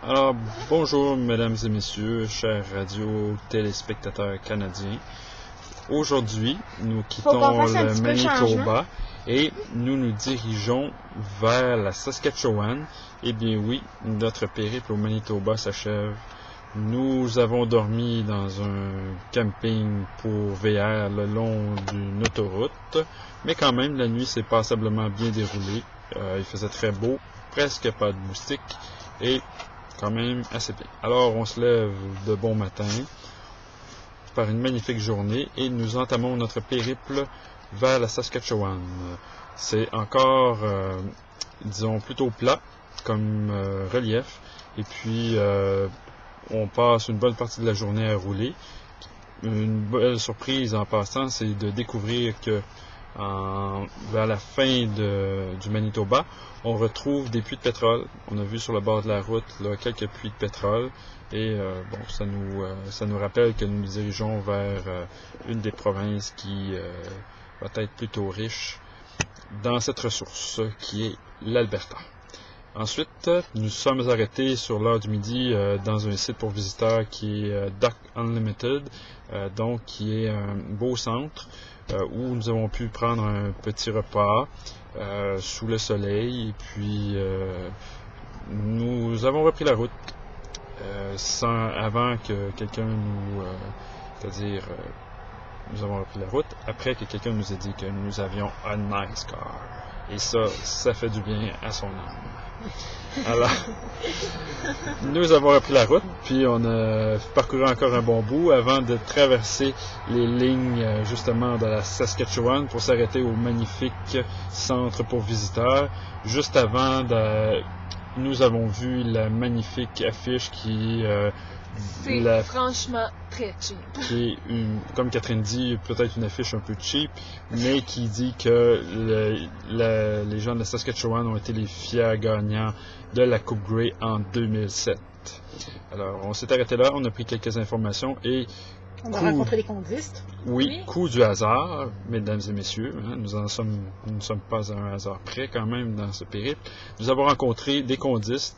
Alors, bonjour mesdames et messieurs, chers radio-téléspectateurs canadiens. Aujourd'hui, nous quittons le Manitoba et nous nous dirigeons vers la Saskatchewan. Eh bien oui, notre périple au Manitoba s'achève. Nous avons dormi dans un camping pour VR le long d'une autoroute, mais quand même la nuit s'est passablement bien déroulée. Il faisait très beau, presque pas de moustiques et quand même assez bien. Alors on se lève de bon matin par une magnifique journée et nous entamons notre périple vers la Saskatchewan. C'est encore, disons, plutôt plat comme relief et puis on passe une bonne partie de la journée à rouler. Une belle surprise en passant, c'est de découvrir que vers la fin du Manitoba, on retrouve des puits de pétrole. On a vu sur le bord de la route là, quelques puits de pétrole et ça nous rappelle que nous nous dirigeons vers une des provinces qui va être plutôt riche dans cette ressource qui est l'Alberta. Ensuite, nous sommes arrêtés sur l'heure du midi dans un site pour visiteurs qui est Duck Unlimited, donc qui est un beau centre où nous avons pu prendre un petit repas sous le soleil et puis nous avons repris la route avant que quelqu'un nous avons repris la route après que quelqu'un nous ait dit que nous avions un nice car. Et ça fait du bien à son âme. Alors, nous avons repris la route, puis on a parcouru encore un bon bout avant de traverser les lignes justement de la Saskatchewan pour s'arrêter au magnifique centre pour visiteurs. Juste avant, nous avons vu la magnifique affiche qui c'est franchement très cheap. Qui est, comme Catherine dit, peut-être une affiche un peu cheap, mais qui dit que les gens de la Saskatchewan ont été les fiers gagnants de la Coupe Grey en 2007. Alors, on s'est arrêté là, on a pris quelques informations et... On a rencontré des condistes. Oui, coup du hasard, mesdames et messieurs. Hein, nous ne sommes pas à un hasard près quand même dans ce périple. Nous avons rencontré des condistes,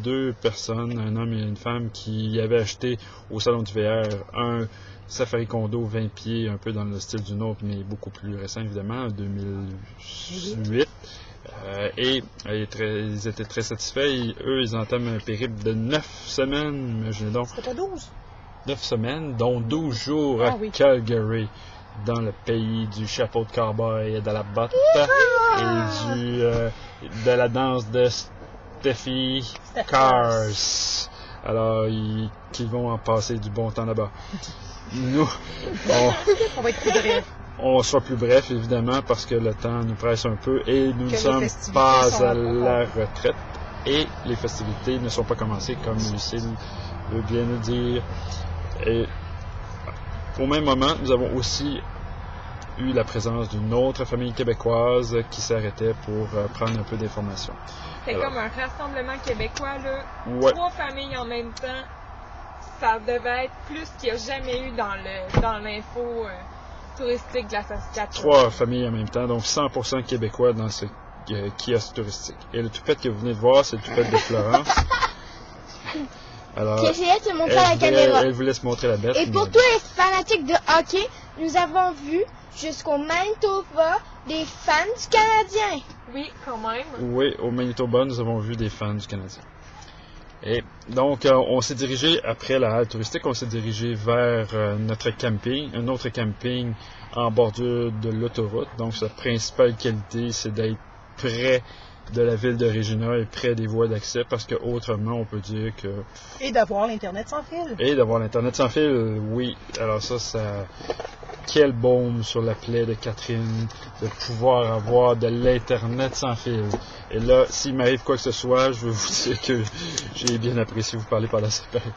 deux personnes, un homme et une femme qui avaient acheté au Salon du VR un Safari Condo 20 pieds, un peu dans le style du nôtre, mais beaucoup plus récent évidemment, en 2008. Et ils étaient très satisfaits. Et eux, ils entament un périple de 9 semaines, imaginez donc. C'était pas 12. 9 semaines, dont 12 jours à Calgary, dans le pays du chapeau de cowboy et de la botte et de la danse de Steffi Cars. Alors, qu'ils vont en passer du bon temps là-bas. Nous, on va être plus bref. On sera plus bref, évidemment, parce que le temps nous presse un peu et nous ne sommes pas à la retraite. Et les festivités ne sont pas commencées, comme Lucille veut bien nous dire. Et au même moment, nous avons aussi eu la présence d'une autre famille québécoise qui s'arrêtait pour prendre un peu d'informations. C'est comme un rassemblement québécois, là. Ouais. 3 familles en même temps. Ça devait être plus qu'il n'y a jamais eu dans l'info touristique de la Saskatchewan. 3 familles en même temps, donc 100% québécois dans ce kiosque touristique. Et le toupette que vous venez de voir, c'est le toupette de Florence. Alors, j'essayais de te montrer à la caméra. Elle vous laisse montrer la bête. Et pour tous les fanatiques de hockey, nous avons vu jusqu'au Manitoba des fans du Canadien. Oui, quand même. Oui, au Manitoba, nous avons vu des fans du Canadien. Et donc, on s'est dirigé, après la halte touristique, on s'est dirigé vers notre camping, un autre camping en bordure de l'autoroute. Donc, sa principale qualité, c'est d'être près de la ville de Regina et près des voies d'accès parce que autrement on peut dire que... Et d'avoir l'Internet sans fil. Et d'avoir l'Internet sans fil, oui. Alors ça... Quel baume sur la plaie de Catherine de pouvoir avoir de l'Internet sans fil. Et là, s'il m'arrive quoi que ce soit, je veux vous dire que j'ai bien apprécié vous parler pendant cette période.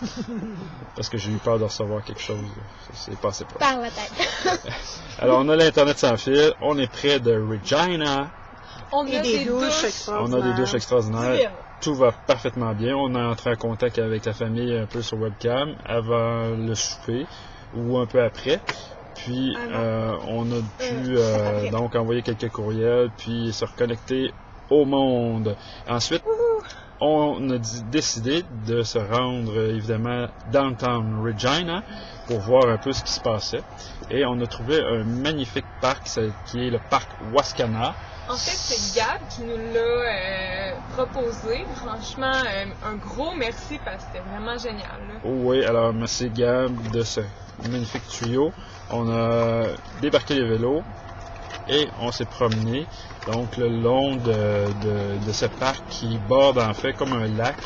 Parce que j'ai eu peur de recevoir quelque chose. Ça s'est passé pas. Par la tête. Alors on a l'Internet sans fil, on est près de Regina. On a des douches extraordinaires. On a des douches extraordinaires. Tout va parfaitement bien. On est entré en contact avec la famille un peu sur webcam avant le souper ou un peu après. Puis on a pu donc envoyer quelques courriels puis se reconnecter au monde. Ensuite, on a décidé de se rendre, évidemment, downtown Regina pour voir un peu ce qui se passait. Et on a trouvé un magnifique parc, qui est le parc Wascana. En fait, c'est Gab qui nous l'a proposé. Franchement, un gros merci parce que c'était vraiment génial. Là. Oh oui, alors merci Gab de ce magnifique tuyau. On a débarqué les vélos et on s'est promené donc le long de ce parc qui borde en fait comme un lac.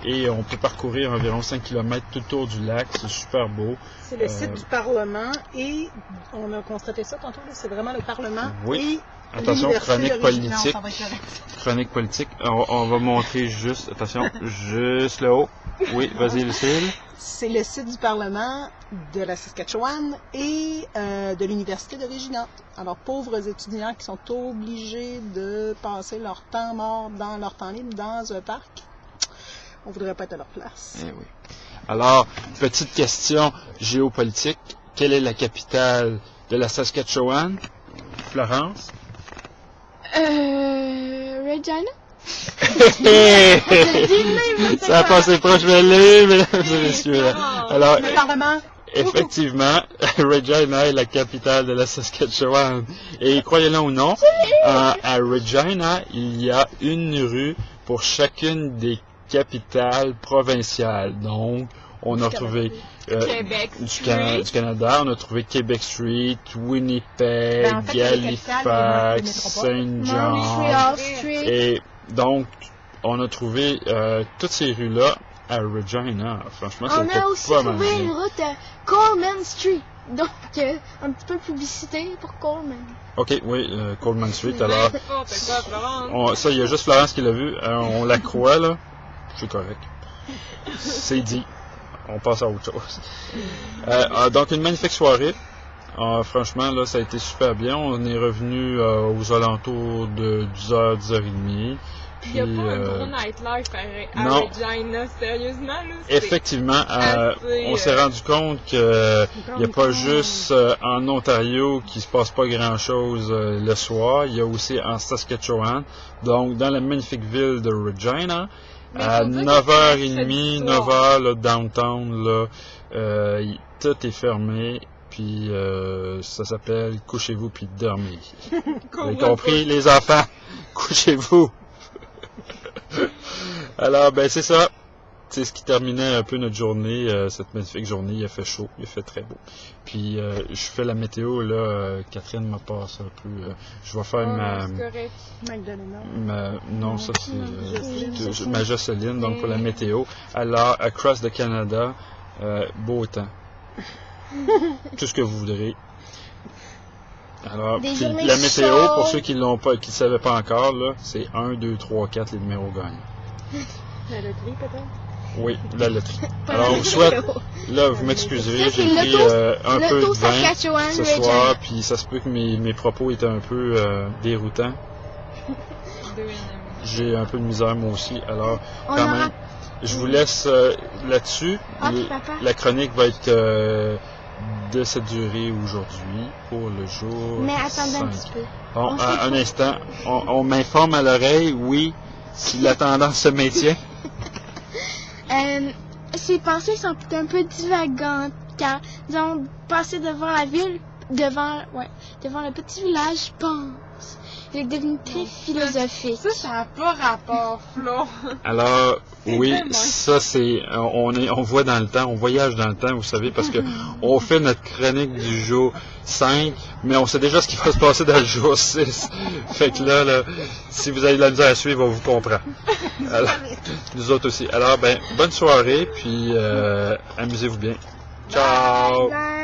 Et on peut parcourir environ 5 km tout autour du lac. C'est super beau. C'est le site du Parlement et on a constaté ça tantôt. C'est vraiment le Parlement. Oui. Et attention, chronique politique. Non, ça va être Chronique politique. On va montrer juste, attention, juste le haut. Oui, vas-y Lucille. C'est le site du Parlement de la Saskatchewan et de l'Université de Regina. Alors, pauvres étudiants qui sont obligés de passer leur temps mort dans leur temps libre dans un parc. On voudrait pas être à leur place. Eh oui. Alors, petite question géopolitique. Quelle est la capitale de la Saskatchewan? Florence? Regina? Ça a passé proche de l'île, mesdames et messieurs. Alors, Le Parlement. effectivement, Regina est la capitale de la Saskatchewan. Et croyez-le ou non, à Regina, il y a une rue pour chacune des capitale provinciale. Donc, on a retrouvé Québec du Canada, on a trouvé Québec Street, Winnipeg, Ben, en fait, Halifax, Saint John. Montreal Street. Et donc, on a trouvé toutes ces rues-là à Regina. Franchement, On c'était a aussi pas mal trouvé bien. une route à Coleman Street. Donc, un petit peu de publicité pour Coleman. OK, oui, Coleman Street. Alors, N'importe quoi, Florence. ça, il y a juste Florence qui l'a vu. On la croit, là. C'est correct. C'est dit. On passe à autre chose. Donc, une magnifique soirée. Franchement, là, ça a été super bien. On est revenu aux alentours de 10h, 10h30. Il n'y a pas un gros nightlife à non. Regina, sérieusement. Là, c'est Effectivement, assez, on s'est rendu compte qu'il n'y a pas juste en Ontario qu'il se passe pas grand-chose le soir. Il y a aussi en Saskatchewan. Donc, dans la magnifique ville de Regina, Mais à faut dire que 9h30, c'est 9h, là, downtown, là, tout est fermé. Puis, ça s'appelle « Couchez-vous puis dormez ». Vous avez compris, les enfants? Couchez-vous! Alors, ben c'est ça. C'est ce qui terminait un peu notre journée, cette magnifique journée. Il a fait chaud, il a fait très beau. Puis, je fais la météo, là. Catherine m'a passé un peu. Je vais faire non, ça c'est ma Jocelyne, donc pour la météo. Alors, across the Canada, beau temps. Tout ce que vous voudrez. Alors, puis la météo, chaudes. pour ceux qui l'ont pas, qui ne savaient pas encore, là, c'est 1, 2, 3, 4 les numéros gagnants. La loterie, peut-être? Oui, la loterie. Alors, vous souhaite, là, vous m'excuserez, Ça, j'ai c'est pris un peu de vin Saskatchewan, ce Regina. soir, puis ça se peut que mes propos étaient un peu déroutants. J'ai un peu de misère moi aussi, alors On quand aura- même, je vous laisse là-dessus. Ah, papa. La chronique va être de cette durée aujourd'hui pour le jour Mais attendez 5. un petit peu. Bon, On s'est un instant, on m'informe à l'oreille, oui, si la tendance se maintient. Ces pensées sont un peu divagantes car nous avons passé devant la ville, devant le petit village, je pense. Il est devenu très philosophique. Ça n'a pas rapport, Flo. Alors, oui, Vraiment. ça c'est, on voit dans le temps, on voyage dans le temps, vous savez, parce que on fait notre chronique du jour 5, mais on sait déjà ce qui va se passer dans le jour 6. Fait que là, si vous avez de la misère à suivre, on vous comprend. Alors, nous autres aussi. Alors, ben, bonne soirée, puis amusez-vous bien. Ciao! Bye.